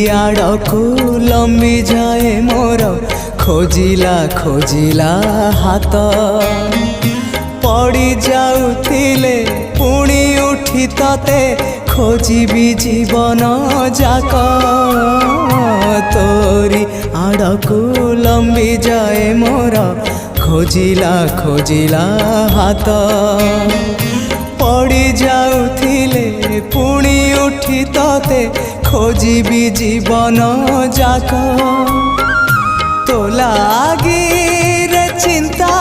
आड़कू लंबी जाए मोर खोजिला खोजिला हाथ पड़ी जाउथिले पुणी उठी तते खोजिबी जीवन जाक तोरी आड़कू लंबी जाए मोर खोजिला खोजिला हाथ पड़ी जाउथिले पुणी उठी तते खोजिबी जीवन जाक तो लागी रे चिंता